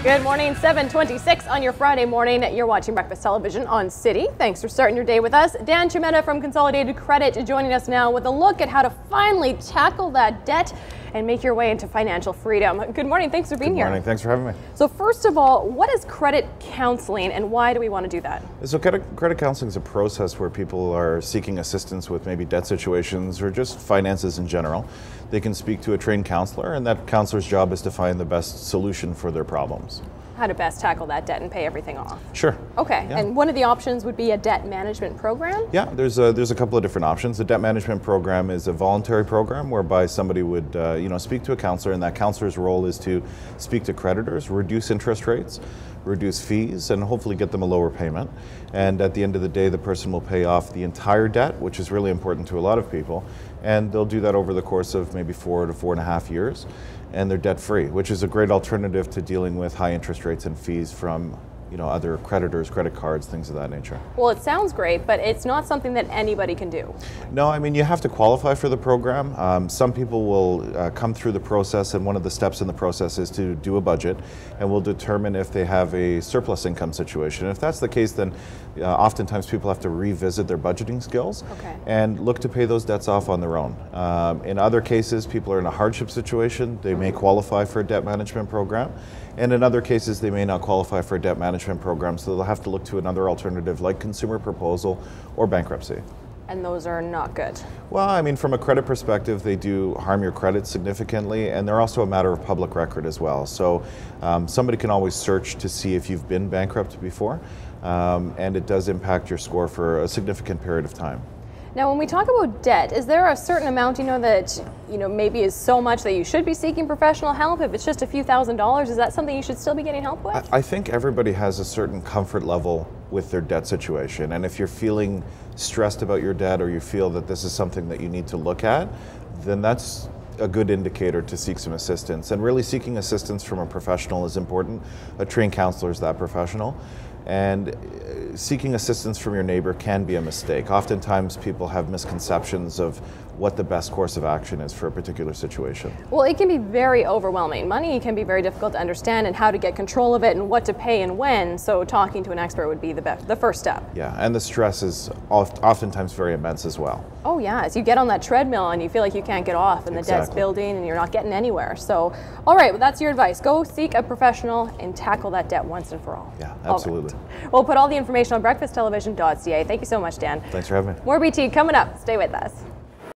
Good morning, 7:26 on your Friday morning. You're watching Breakfast Television on City. Thanks for starting your day with us. Dan Chometa from Consolidated Credit joining us now with a look at how to finally tackle that debt and make your way into financial freedom. Good morning. Thanks for being here. Good morning. Thanks for having me. So first of all, what is credit counseling and why do we want to do that? So credit counseling is a process where people are seeking assistance with maybe debt situations or just finances in general. They can speak to a trained counselor, and that counselor's job is to find the best solution for their problems. How to best tackle that debt and pay everything off. Sure. Okay, Yeah. and one of the options would be a debt management program? Yeah, there's a couple of different options. The debt management program is a voluntary program whereby somebody would speak to a counselor, and that counselor's role is to speak to creditors, reduce interest rates, reduce fees, and hopefully get them a lower payment. And at the end of the day, the person will pay off the entire debt, which is really important to a lot of people, and they'll do that over the course of maybe 4 to 4.5 years, and they're debt free, which is a great alternative to dealing with high interest rates and fees from other creditors, credit cards, things of that nature. Well, it sounds great, but it's not something that anybody can do. No, I mean, you have to qualify for the program. Some people will come through the process, and one of the steps in the process is to do a budget, and we'll determine if they have a surplus income situation. If that's the case, then oftentimes people have to revisit their budgeting skills and look to pay those debts off on their own. In other cases, people are in a hardship situation. They may qualify for a debt management program. And in other cases, they may not qualify for a debt management program, so they'll have to look to another alternative like consumer proposal or bankruptcy. And those are not good. Well, I mean, from a credit perspective, they do harm your credit significantly, and they're also a matter of public record as well. So somebody can always search to see if you've been bankrupt before, and it does impact your score for a significant period of time. Now, when we talk about debt, is there a certain amount, that maybe is so much that you should be seeking professional help? If it's just a few $1,000s, is that something you should still be getting help with? I think everybody has a certain comfort level with their debt situation, and if you're feeling stressed about your debt or you feel that this is something that you need to look at, then that's a good indicator to seek some assistance. And really seeking assistance from a professional is important. A trained counselor is that professional. And seeking assistance from your neighbor can be a mistake. Oftentimes people have misconceptions of what the best course of action is for a particular situation. Well, it can be very overwhelming. Money can be very difficult to understand and how to get control of it and what to pay and when. So talking to an expert would be the first step. Yeah, and the stress is oftentimes very immense as well. Oh yes, you get on that treadmill and you feel like you can't get off and the debt's building and you're not getting anywhere. So, all right, well, that's your advice. Go seek a professional and tackle that debt once and for all. Yeah, absolutely. Right. We'll put all the information on breakfasttelevision.ca. Thank you so much, Dan. Thanks for having me. More BT coming up. Stay with us.